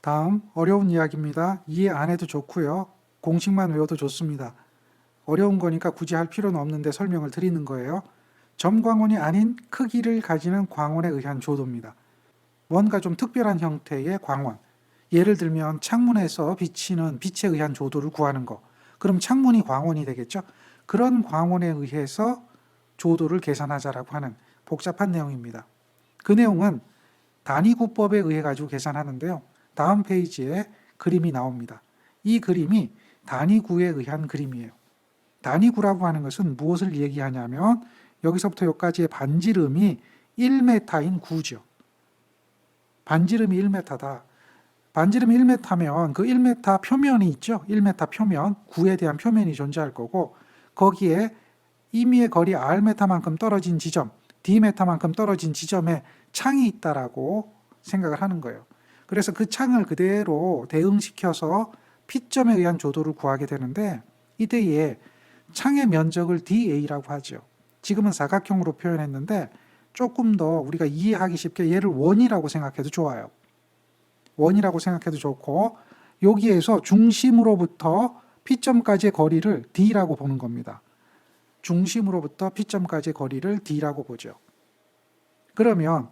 다음 어려운 이야기입니다. 이해 안 해도 좋고요. 공식만 외워도 좋습니다. 어려운 거니까 굳이 할 필요는 없는데 설명을 드리는 거예요. 점광원이 아닌 크기를 가지는 광원에 의한 조도입니다. 뭔가 좀 특별한 형태의 광원. 예를 들면 창문에서 비치는 빛에 의한 조도를 구하는 거. 그럼 창문이 광원이 되겠죠? 그런 광원에 의해서 조도를 계산하자라고 하는 복잡한 내용입니다. 그 내용은 단위구법에 의해 가지고 계산하는데요. 다음 페이지에 그림이 나옵니다. 이 그림이 단위구에 의한 그림이에요. 단위구라고 하는 것은 무엇을 얘기하냐면 여기서부터 여기까지의 반지름이 1m인 구죠. 반지름이 1m다. 반지름이 1m면 그 1m 표면이 있죠. 1m 표면, 구에 대한 표면이 존재할 거고 거기에 임의의 거리 rm만큼 떨어진 지점, dm만큼 떨어진 지점에 창이 있다라고 생각을 하는 거예요. 그래서 그 창을 그대로 대응시켜서 P점에 의한 조도를 구하게 되는데 이때에 창의 면적을 DA라고 하죠. 지금은 사각형으로 표현했는데 조금 더 우리가 이해하기 쉽게 얘를 원이라고 생각해도 좋아요. 원이라고 생각해도 좋고 여기에서 중심으로부터 P점까지의 거리를 D라고 보는 겁니다. 중심으로부터 P점까지의 거리를 D라고 보죠. 그러면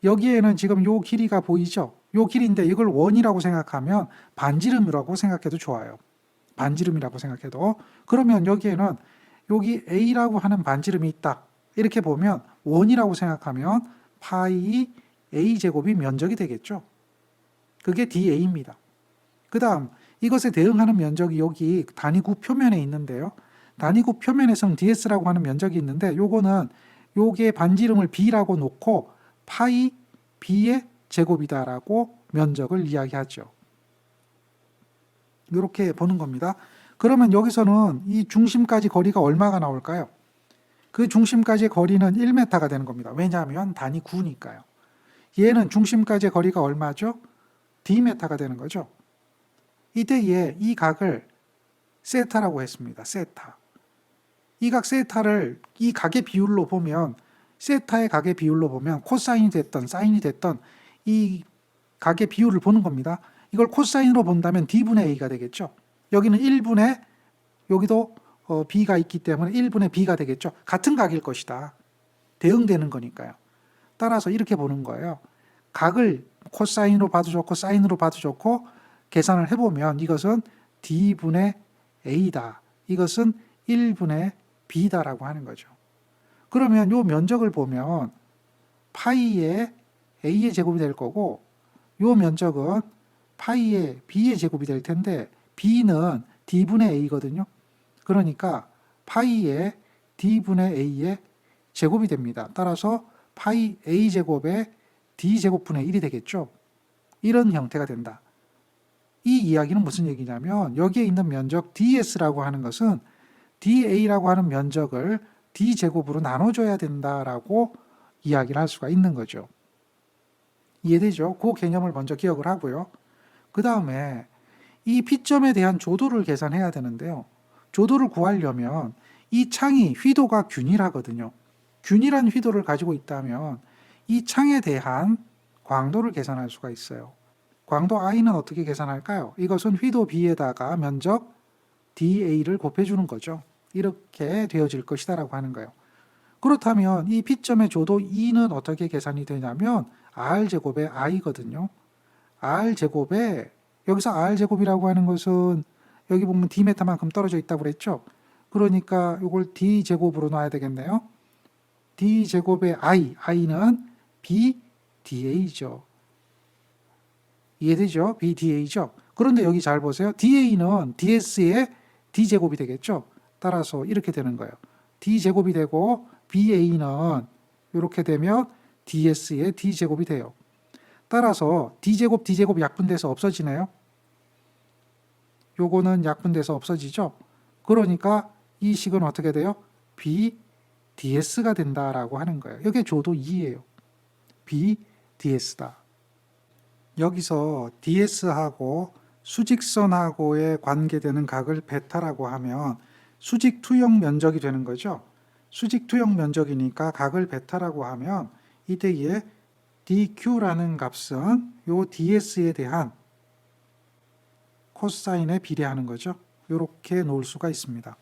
여기에는 지금 요 길이가 보이죠? 요 길인데 이걸 원이라고 생각하면 반지름이라고 생각해도 좋아요. 반지름이라고 생각해도. 그러면 여기에는 여기 A라고 하는 반지름이 있다. 이렇게 보면 원이라고 생각하면 파이 A제곱이 면적이 되겠죠. 그게 DA입니다. 그 다음 이것에 대응하는 면적이 여기 단위구 표면에 있는데요. 단위구 표면에서는 DS라고 하는 면적이 있는데 요거는 요게 반지름을 B라고 놓고 파이 B의 제곱이다라고 면적을 이야기하죠. 이렇게 보는 겁니다. 그러면 여기서는 이 중심까지 거리가 얼마가 나올까요? 그 중심까지의 거리는 1m가 되는 겁니다. 왜냐하면 단위 9니까요. 얘는 중심까지의 거리가 얼마죠? dm가 되는 거죠. 이때에 이 각을 세타라고 했습니다. 세타. 이 각 세타를 이 각의 비율로 보면 세타의 각의 비율로 보면 코사인이 됐던 사인이 됐던 이 각의 비율을 보는 겁니다. 이걸 코사인으로 본다면 d분의 a가 되겠죠. 여기는 1분의 여기도 b가 있기 때문에 1분의 b가 되겠죠. 같은 각일 것이다. 대응되는 거니까요. 따라서 이렇게 보는 거예요. 각을 코사인으로 봐도 좋고 사인으로 봐도 좋고 계산을 해보면 이것은 d분의 a다. 이것은 1분의 b다라고 하는 거죠. 그러면 이 면적을 보면 파이의 a의 제곱이 될 거고 이 면적은 파이의 b의 제곱이 될 텐데 b는 d분의 a거든요. 그러니까 파이의 d분의 a의 제곱이 됩니다. 따라서 파이 a제곱의 d제곱분의 1이 되겠죠. 이런 형태가 된다. 이 이야기는 무슨 얘기냐면 여기에 있는 면적 ds라고 하는 것은 da라고 하는 면적을 d제곱으로 나눠줘야 된다라고 이야기를 할 수가 있는 거죠. 이해되죠? 그 개념을 먼저 기억을 하고요. 그 다음에 이 P점에 대한 조도를 계산해야 되는데요. 조도를 구하려면 이 창이 휘도가 균일하거든요. 균일한 휘도를 가지고 있다면 이 창에 대한 광도를 계산할 수가 있어요. 광도 I는 어떻게 계산할까요? 이것은 휘도 B에다가 면적 DA를 곱해주는 거죠. 이렇게 되어질 것이다 라고 하는 거예요. 그렇다면 이 P점의 조도 E는 어떻게 계산이 되냐면 R제곱의 I거든요. R제곱에 여기서 R제곱이라고 하는 것은 여기 보면 D만큼 떨어져 있다고 그랬죠. 그러니까 이걸 D제곱으로 놔야 되겠네요. D제곱의 I는 BDA죠. 이해되죠? BDA죠. 그런데 여기 잘 보세요. DA는 DS의 D제곱이 되겠죠. 따라서 이렇게 되는 거예요. D제곱이 되고 BA는 이렇게 되면 DS의 D제곱이 돼요. 따라서 D제곱, D제곱 약분돼서 없어지네요. 요거는 약분돼서 없어지죠. 그러니까 이 식은 어떻게 돼요? BDS가 된다라고 하는 거예요. 이게 조도 2예요. BDS다. 여기서 DS하고 수직선하고의 관계되는 각을 베타라고 하면 수직 투영 면적이 되는 거죠. 수직 투영 면적이니까 각을 베타라고 하면 이때에 DQ라는 값은 요 DS에 대한 코사인에 비례하는 거죠. 이렇게 놓을 수가 있습니다.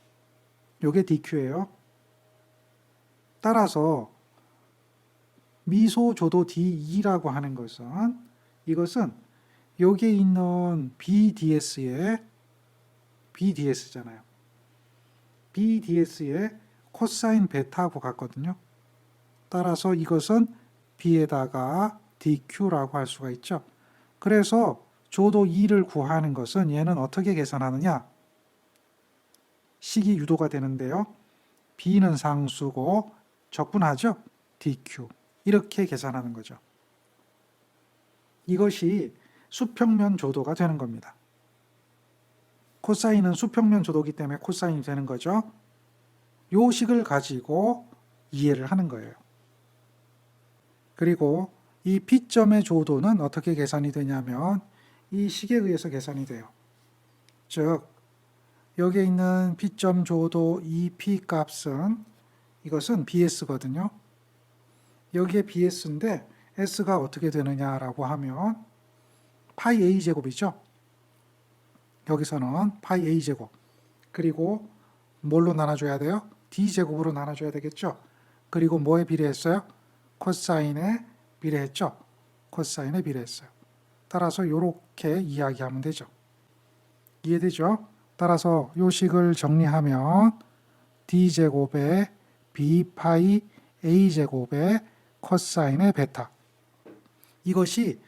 이게 DQ예요. 따라서 미소조도 D2라고 하는 것은 이것은 여기에 있는 BDS의 BDS잖아요. BDS의 코사인 베타하고 같거든요. 따라서 이것은 B에다가 DQ라고 할 수가 있죠. 그래서 조도 2를 구하는 것은 얘는 어떻게 계산하느냐? 식이 유도가 되는데요. B는 상수고 적분하죠. DQ. 이렇게 계산하는 거죠. 이것이 수평면 조도가 되는 겁니다. 코사인은 수평면 조도이기 때문에 코사인이 되는 거죠. 요 식을 가지고 이해를 하는 거예요. 그리고 이 P점의 조도는 어떻게 계산이 되냐면 이 식에 의해서 계산이 돼요. 즉 여기에 있는 P점 조도 이 P 값은 이것은 BS거든요. 여기에 BS인데 S가 어떻게 되느냐라고 하면 파이 A 제곱이죠. 여기서는 파이 A 제곱. 그리고 뭘로 나눠줘야 돼요? D 제곱으로 나눠줘야 되겠죠. 그리고 뭐에 비례했어요? 코사인에 비례했죠. 코사인에 비례했어요. 따라서 이렇게 이야기하면 되죠. 이해되죠? 따라서 요 식을 정리하면 D제곱에 B파이 A제곱에 코사인의 베타. 이것이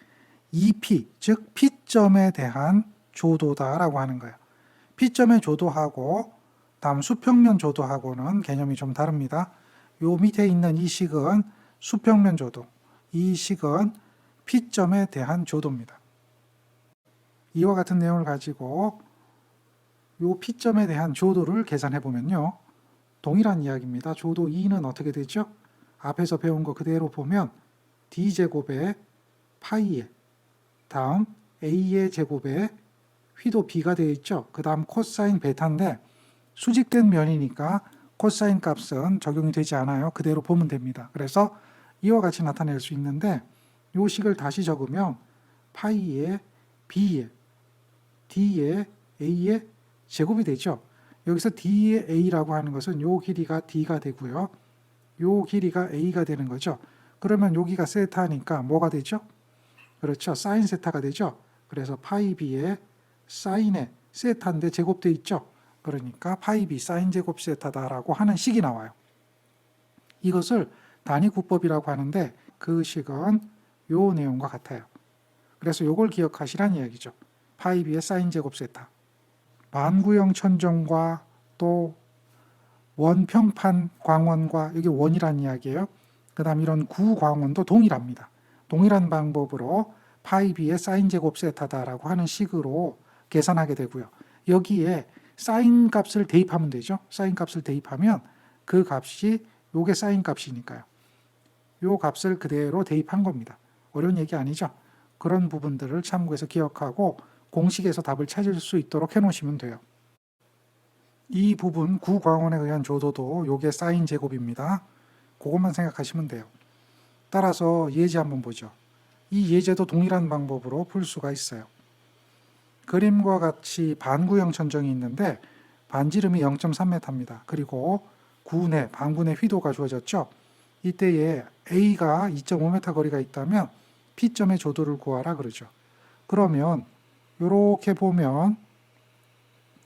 EP, 즉 P점에 대한 조도다라고 하는 거예요. P점의 조도하고 다음 수평면 조도하고는 개념이 좀 다릅니다. 요 밑에 있는 이 식은 수평면 조도, 이 식은 P점에 대한 조도입니다. 이와 같은 내용을 가지고 요 P점에 대한 조도를 계산해 보면요. 동일한 이야기입니다. 조도 2는 어떻게 되죠? 앞에서 배운 거 그대로 보면 D제곱에 파이에 다음 A의 제곱에 휘도 B가 되어 있죠. 그 다음 코사인 베타인데 수직된 면이니까 코사인 값은 적용이 되지 않아요. 그대로 보면 됩니다. 그래서 이와 같이 나타낼 수 있는데 이 식을 다시 적으면 파이에 B에 D에 A의 제곱이 되죠. 여기서 D의 A라고 하는 것은 요 길이가 D가 되고요. 요 길이가 A가 되는 거죠. 그러면 여기가 세타니까 뭐가 되죠? 그렇죠. 사인 세타가 되죠. 그래서 파이 B에 사인의 세타인데 제곱되어 있죠. 그러니까 파이 B 사인 제곱 세타다라고 하는 식이 나와요. 이것을 단위구법이라고 하는데 그 식은 요 내용과 같아요. 그래서 요걸 기억하시란 이야기죠. 파이 B의 사인 제곱 세타. 반구형 천정과 또 원평판 광원과 여기 원이란 이야기예요. 그 다음 이런 구광원도 동일합니다. 동일한 방법으로 파이 B의 사인 제곱 세타다라고 하는 식으로 계산하게 되고요. 여기에 사인 값을 대입하면 되죠. 사인 값을 대입하면 그 값이 요게 사인 값이니까요. 요 값을 그대로 대입한 겁니다. 어려운 얘기 아니죠. 그런 부분들을 참고해서 기억하고 공식에서 답을 찾을 수 있도록 해놓으시면 돼요. 이 부분 구광원에 의한 조도도 요게 사인 제곱입니다. 그것만 생각하시면 돼요. 따라서 예제 한번 보죠. 이 예제도 동일한 방법으로 풀 수가 있어요. 그림과 같이 반구형 천정이 있는데 반지름이 0.3m입니다. 그리고 구내, 반구내 휘도가 주어졌죠. 이때에 A가 2.5m 거리가 있다면 P점의 조도를 구하라 그러죠. 그러면 이렇게 보면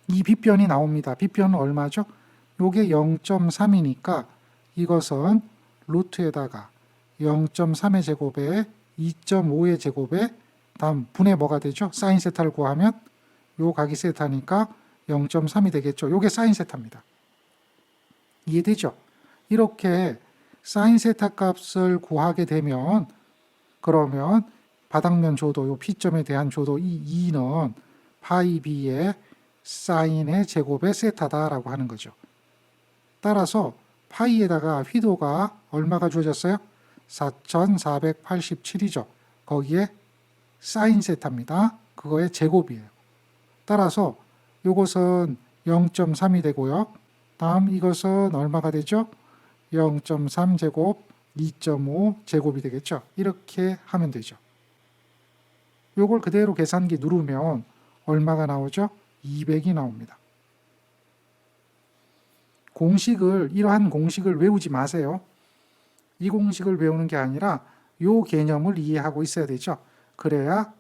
이 B변이 나옵니다. B변은 얼마죠? 요게 0.3이니까 이것은 루트에다가 0.3의 제곱에 2.5의 제곱에 다음 분의 뭐가 되죠? 사인 세타를 구하면 요 각이 세타니까 0.3이 되겠죠. 요게 사인 세타입니다. 이해되죠? 이렇게 사인 세타 값을 구하게 되면 그러면 바닥면 조도 요 P점에 대한 조도 이 2는 파이 B의 사인의 제곱의 세타다라고 하는 거죠. 따라서 파이에다가 휘도가 얼마가 주어졌어요? 4487이죠. 거기에 사인 세타입니다. 그거의 제곱이에요. 따라서 이것은 0.3이 되고요. 다음 이것은 얼마가 되죠? 0.3 제곱 2.5 제곱이 되겠죠. 이렇게 하면 되죠. 요걸 그대로 계산기 누르면 얼마가 나오죠? 200이 나옵니다. 이러한 공식을 외우지 마세요. 이 공식을 외우는 게 아니라 이 개념을 이해하고 있어야 되죠. 그래야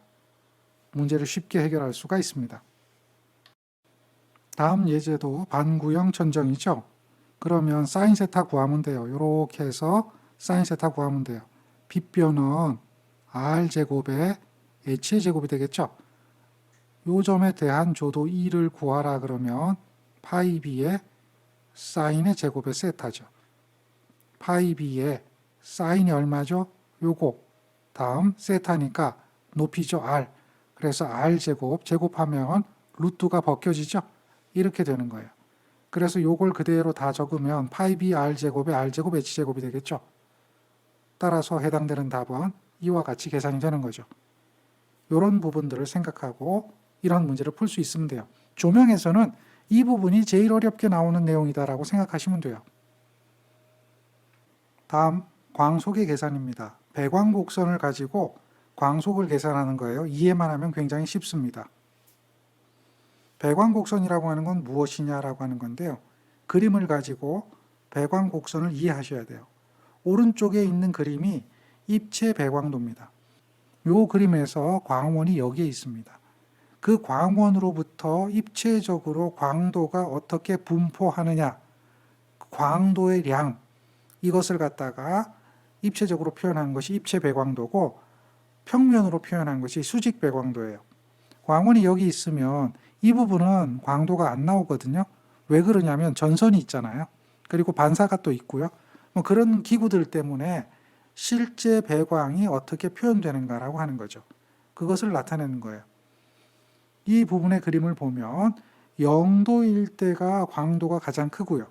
문제를 쉽게 해결할 수가 있습니다. 다음 예제도 반구형 천정이죠. 그러면 사인 세타 구하면 돼요. 이렇게 해서 사인 세타 구하면 돼요. 빗변은 r제곱에 h의 제곱이 되겠죠. 요 점에 대한 조도 2를 구하라 그러면 파이 b의 사인의 제곱의 세타죠. 파이 b의 사인이 얼마죠? 요거. 다음 세타니까 높이죠. r. 그래서 r제곱 제곱하면 루트가 벗겨지죠. 이렇게 되는 거예요. 그래서 요걸 그대로 다 적으면 파이 b r제곱에 r제곱 h제곱이 되겠죠. 따라서 해당되는 답은 이와 같이 계산이 되는 거죠. 이런 부분들을 생각하고 이런 문제를 풀 수 있으면 돼요. 조명에서는 이 부분이 제일 어렵게 나오는 내용이다라고 생각하시면 돼요. 다음 광속의 계산입니다. 배광곡선을 가지고 광속을 계산하는 거예요. 이해만 하면 굉장히 쉽습니다. 배광곡선이라고 하는 건 무엇이냐라고 하는 건데요. 그림을 가지고 배광곡선을 이해하셔야 돼요. 오른쪽에 있는 그림이 입체 배광도입니다. 이 그림에서 광원이 여기에 있습니다. 그 광원으로부터 입체적으로 광도가 어떻게 분포하느냐, 광도의 량, 이것을 갖다가 입체적으로 표현한 것이 입체 배광도고 평면으로 표현한 것이 수직 배광도예요. 광원이 여기 있으면 이 부분은 광도가 안 나오거든요. 왜 그러냐면 전선이 있잖아요. 그리고 반사가 또 있고요. 뭐 그런 기구들 때문에 실제 배광이 어떻게 표현되는가라고 하는 거죠. 그것을 나타내는 거예요. 이 부분의 그림을 보면 0도일 때가 광도가 가장 크고요.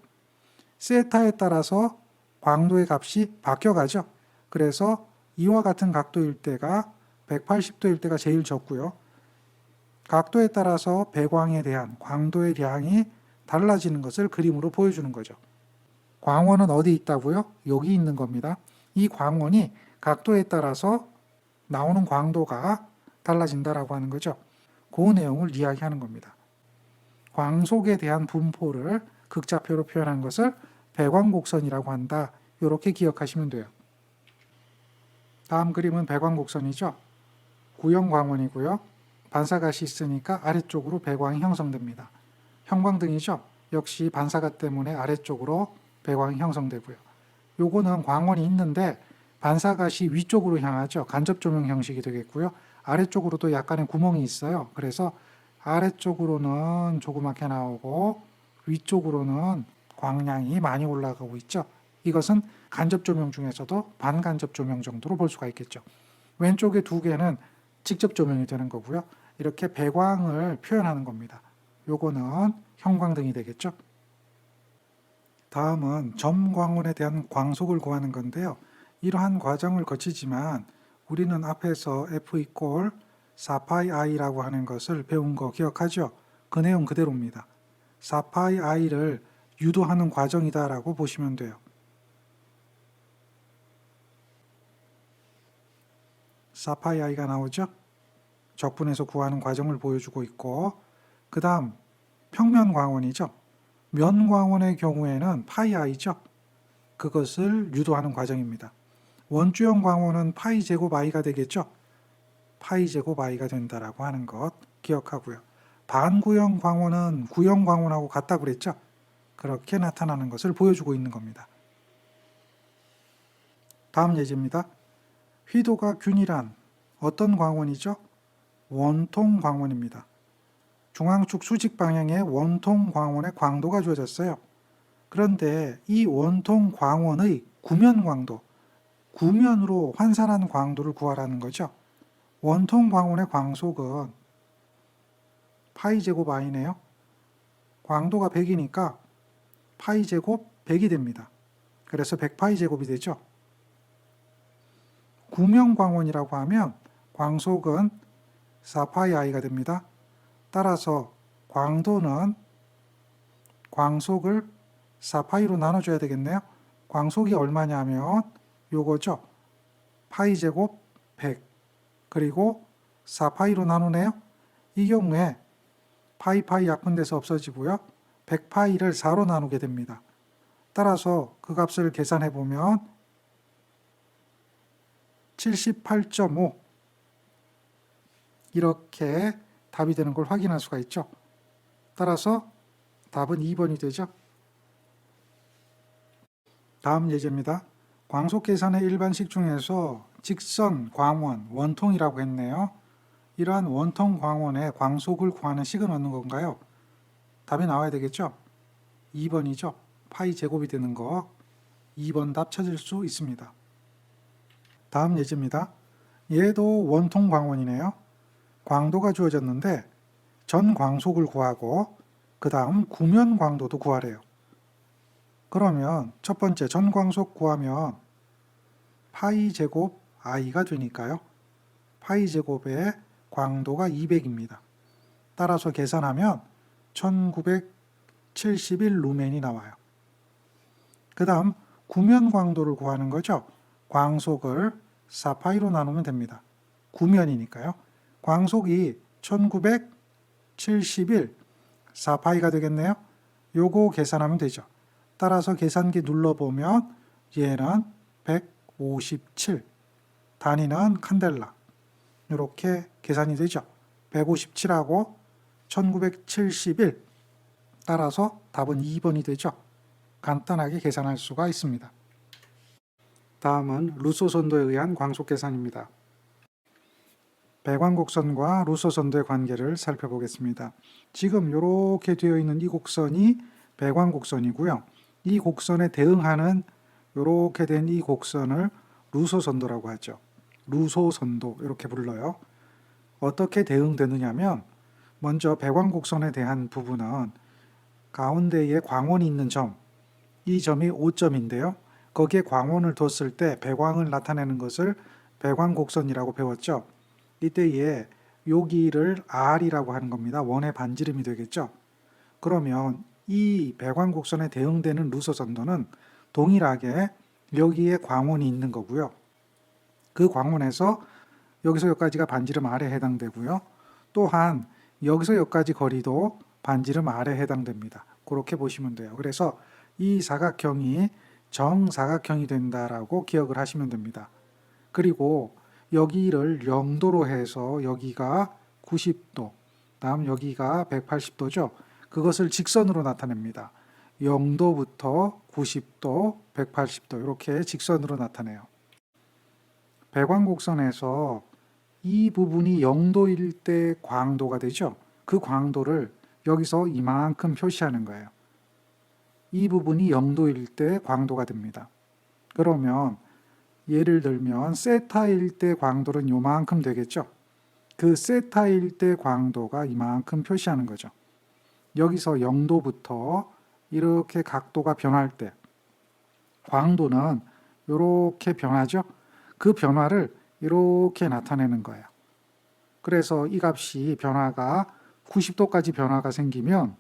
세타에 따라서 광도의 값이 바뀌어가죠. 그래서 이와 같은 각도일 때가 180도일 때가 제일 적고요. 각도에 따라서 배광에 대한 광도의 량이 달라지는 것을 그림으로 보여주는 거죠. 광원은 어디 있다고요? 여기 있는 겁니다. 이 광원이 각도에 따라서 나오는 광도가 달라진다라고 하는 거죠. 그 내용을 이야기하는 겁니다. 광속에 대한 분포를 극좌표로 표현한 것을 배광곡선이라고 한다. 이렇게 기억하시면 돼요. 다음 그림은 배광곡선이죠. 구형 광원이고요. 반사갓이 있으니까 아래쪽으로 배광이 형성됩니다. 형광등이죠. 역시 반사갓 때문에 아래쪽으로 배광이 형성되고요. 요거는 광원이 있는데 반사갓이 위쪽으로 향하죠. 간접 조명 형식이 되겠고요. 아래쪽으로도 약간의 구멍이 있어요. 그래서 아래쪽으로는 조그맣게 나오고 위쪽으로는 광량이 많이 올라가고 있죠. 이것은 간접 조명 중에서도 반간접 조명 정도로 볼 수가 있겠죠. 왼쪽에 두 개는 직접 조명이 되는 거고요. 이렇게 배광을 표현하는 겁니다. 요거는 형광등이 되겠죠. 다음은 점광원에 대한 광속을 구하는 건데요. 이러한 과정을 거치지만 우리는 앞에서 F 이꼴 4파이 i라고 하는 것을 배운 거 기억하죠? 그 내용 그대로입니다. 4파이 i를 유도하는 과정이다라고 보시면 돼요. 4파이 i가 나오죠? 적분에서 구하는 과정을 보여주고 있고 그 다음 평면 광원이죠. 면 광원의 경우에는 파이 i죠. 그것을 유도하는 과정입니다. 원주형 광원은 파이 제곱 i가 되겠죠. 파이 제곱 i가 된다라고 하는 것 기억하고요. 반구형 광원은 구형 광원하고 같다고 그랬죠. 그렇게 나타나는 것을 보여주고 있는 겁니다. 다음 예제입니다. 휘도가 균일한 어떤 광원이죠? 원통 광원입니다. 중앙축 수직 방향의 원통 광원의 광도가 주어졌어요. 그런데 이 원통 광원의 구면 광도, 구면으로 환산한 광도를 구하라는 거죠. 원통 광원의 광속은 파이 제곱 i네요. 광도가 100이니까 파이 제곱 100이 됩니다. 그래서 100파이 제곱이 되죠. 구면 광원이라고 하면 광속은 4파이 i가 됩니다. 따라서 광도는 광속을 4파이로 나눠줘야 되겠네요. 광속이 얼마냐면 요거죠. 파이 제곱 100 그리고 4파이로 나누네요. 이 경우에 파이 약분돼서 없어지고요. 100파이를 4로 나누게 됩니다. 따라서 그 값을 계산해 보면 78.5 이렇게 답이 되는 걸 확인할 수가 있죠. 따라서 답은 2번이 되죠. 다음 예제입니다. 광속 계산의 일반식 중에서 직선, 광원, 원통이라고 했네요. 이러한 원통 광원의 광속을 구하는 식은 어느 건가요? 답이 나와야 되겠죠? 2번이죠. 파이 제곱이 되는 거 2번 답 찾을 수 있습니다. 다음 예제입니다. 얘도 원통 광원이네요. 광도가 주어졌는데 전 광속을 구하고 그 다음 구면 광도도 구하래요. 그러면 첫 번째 전 광속 구하면 파이 제곱 i가 되니까요. 파이 제곱의 광도가 200입니다. 따라서 계산하면 1971 루멘이 나와요. 그 다음 구면 광도를 구하는 거죠. 광속을 4파이로 나누면 됩니다. 구면이니까요. 광속이 1971 4파이가 되겠네요. 요거 계산하면 되죠. 따라서 계산기 눌러보면 얘는 157, 단위는 칸델라. 이렇게 계산이 되죠. 157하고 1971. 따라서 답은 2번이 되죠. 간단하게 계산할 수가 있습니다. 다음은 루소 선도에 의한 광속 계산입니다. 배광곡선과 루소 선도의 관계를 살펴보겠습니다. 지금 이렇게 되어 있는 이 곡선이 배광곡선이고요. 이 곡선에 대응하는 이렇게 된 이 곡선을 루소 선도라고 하죠. 루소 선도 이렇게 불러요. 어떻게 대응되느냐면 먼저 배광곡선에 대한 부분은 가운데에 광원이 있는 점, 이 점이 O점인데요. 거기에 광원을 뒀을 때 배광을 나타내는 것을 배광곡선이라고 배웠죠. 이때에 여기를 R이라고 하는 겁니다. 원의 반지름이 되겠죠. 그러면 이 배광곡선에 대응되는 루소선도는 동일하게 여기에 광원이 있는 거고요. 그 광원에서 여기서 여기까지가 반지름 R에 해당되고요. 또한 여기서 여기까지 거리도 반지름 R에 해당됩니다. 그렇게 보시면 돼요. 그래서 이 사각형이 정사각형이 된다라고 기억을 하시면 됩니다. 그리고 여기를 0도로 해서 여기가 90도, 다음 여기가 180도죠. 그것을 직선으로 나타냅니다. 0도부터 90도, 180도 이렇게 직선으로 나타내요. 배광곡선에서 이 부분이 0도일 때 광도가 되죠. 그 광도를 여기서 이만큼 표시하는 거예요. 이 부분이 0도일 때 광도가 됩니다. 그러면 예를 들면 세타일 때 광도는 요만큼 되겠죠. 그 세타일 때 광도가 이만큼 표시하는 거죠. 여기서 0도부터 이렇게 각도가 변할 때 광도는 이렇게 변하죠. 그 변화를 이렇게 나타내는 거예요. 그래서 이 값이 변화가 90도까지 변화가 생기면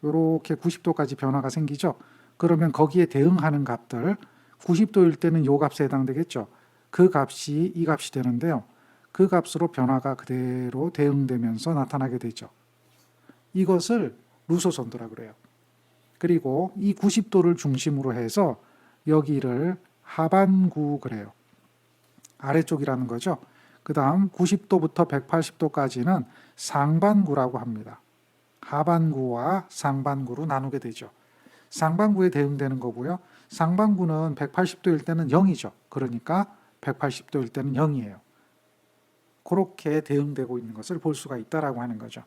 이렇게 90도까지 변화가 생기죠. 그러면 거기에 대응하는 값들 90도일 때는 이 값에 해당되겠죠. 그 값이 이 값이 되는데요. 그 값으로 변화가 그대로 대응되면서 나타나게 되죠. 이것을 루소선도라 그래요. 그리고 이 90도를 중심으로 해서 여기를 하반구 그래요. 아래쪽이라는 거죠. 그 다음 90도부터 180도까지는 상반구라고 합니다. 하반구와 상반구로 나누게 되죠. 상반구에 대응되는 거고요. 상반구는 180도일 때는 0이죠. 그러니까 180도일 때는 0이에요. 그렇게 대응되고 있는 것을 볼 수가 있다라고 하는 거죠.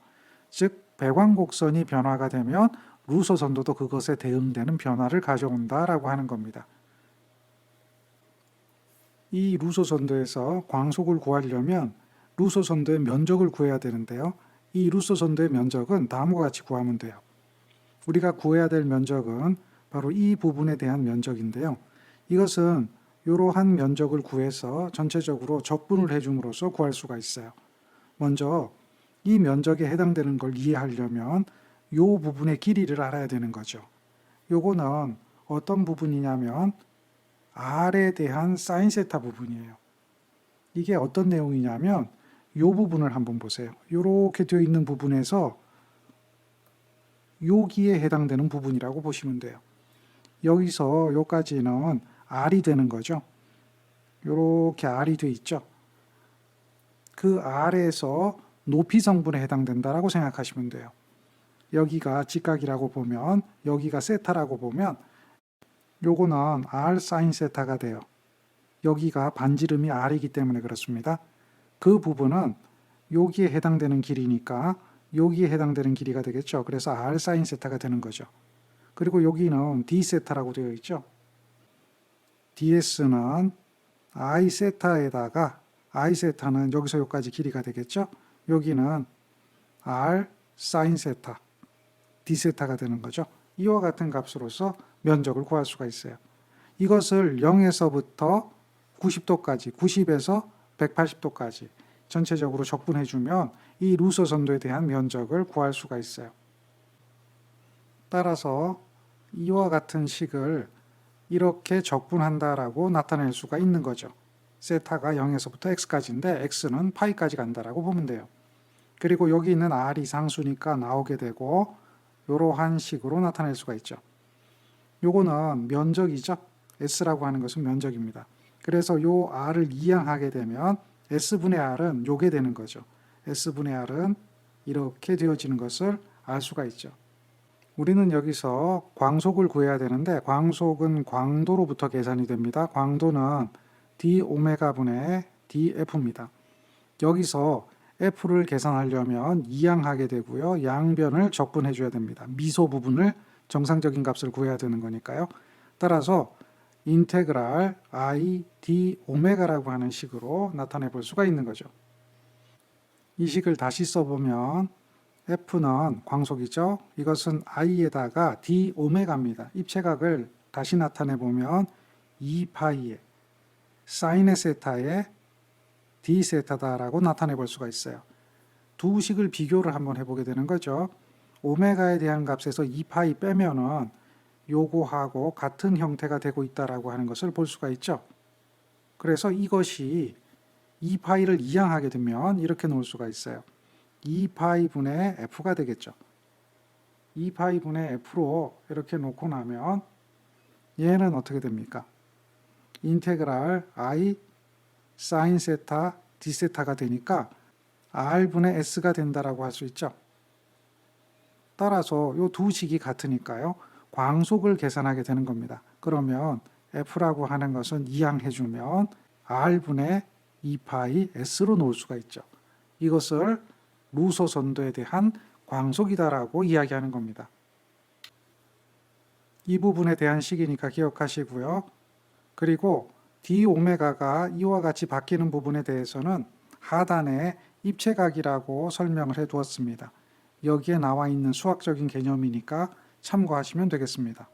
즉 배광곡선이 변화가 되면 루소선도도 그것에 대응되는 변화를 가져온다라고 하는 겁니다. 이 루소선도에서 광속을 구하려면 루소선도의 면적을 구해야 되는데요. 이 루소선도의 면적은 다음과 같이 구하면 돼요. 우리가 구해야 될 면적은 바로 이 부분에 대한 면적인데요. 이것은 이러한 면적을 구해서 전체적으로 적분을 해줌으로써 구할 수가 있어요. 먼저 이 면적에 해당되는 걸 이해하려면 이 부분의 길이를 알아야 되는 거죠. 요거는 어떤 부분이냐면 R에 대한 사인 세타 부분이에요. 이게 어떤 내용이냐면 이 부분을 한번 보세요. 이렇게 되어 있는 부분에서 여기에 해당되는 부분이라고 보시면 돼요. 여기서 여기까지는 R이 되는 거죠. 이렇게 R이 돼 있죠. 그 R에서 높이 성분에 해당된다라고 생각하시면 돼요. 여기가 직각이라고 보면, 여기가 세타라고 보면 요거는 R 사인 세타가 돼요. 여기가 반지름이 R이기 때문에 그렇습니다. 그 부분은 여기에 해당되는 길이니까 여기에 해당되는 길이가 되겠죠. 그래서 R 사인 세타가 되는 거죠. 그리고 여기는 D 세타라고 되어 있죠. DS는 I 세타에다가 I 세타는 여기서 여기까지 길이가 되겠죠. 여기는 R 사인 세타, D 세타가 되는 거죠. 이와 같은 값으로서 면적을 구할 수가 있어요. 이것을 0에서부터 90도까지, 90에서 180도까지 전체적으로 적분해주면 이 루소선도에 대한 면적을 구할 수가 있어요. 따라서 이와 같은 식을 이렇게 적분한다라고 나타낼 수가 있는 거죠. 세타가 0에서부터 x까지인데 x는 파이까지 간다라고 보면 돼요. 그리고 여기 있는 r이 상수니까 나오게 되고 이러한 식으로 나타낼 수가 있죠. 요거는 면적이죠. s라고 하는 것은 면적입니다. 그래서 요 r을 이항하게 되면 s분의 r은 요게 되는 거죠. s분의 r은 이렇게 되어지는 것을 알 수가 있죠. 우리는 여기서 광속을 구해야 되는데 광속은 광도로부터 계산이 됩니다. 광도는 d 오메가분의 df입니다. 여기서 f를 계산하려면 이항하게 되고요. 양변을 적분해 줘야 됩니다. 미소 부분을 정상적인 값을 구해야 되는 거니까요. 따라서 인테그랄 i d 오메가라고 하는 식으로 나타내 볼 수가 있는 거죠. 이 식을 다시 써보면 f는 광속이죠. 이것은 i에다가 d 오메가입니다. 입체각을 다시 나타내 보면 2파이에 사인의 세타에 d 세타다라고 나타내 볼 수가 있어요. 두 식을 비교를 한번 해보게 되는 거죠. 오메가에 대한 값에서 2파이 빼면은 요거하고 같은 형태가 되고 있다라고 하는 것을 볼 수가 있죠. 그래서 이것이 2파이를 이항하게 되면 이렇게 놓을 수가 있어요. 2파이 분의 f가 되겠죠. 2파이 분의 f로 이렇게 놓고 나면 얘는 어떻게 됩니까? 인테그랄 i 사인 세타 d 세타가 되니까 r분의 s가 된다라고 할 수 있죠. 따라서 이 두 식이 같으니까요. 광속을 계산하게 되는 겁니다. 그러면 f라고 하는 것은 이항해주면 r분의 2파이 s로 놓을 수가 있죠. 이것을 루소선도에 대한 광속이다라고 이야기하는 겁니다. 이 부분에 대한 식이니까 기억하시고요. 그리고 d 오메가가 이와 같이 바뀌는 부분에 대해서는 하단에 입체각이라고 설명을 해 두었습니다. 여기에 나와 있는 수학적인 개념이니까 참고하시면 되겠습니다.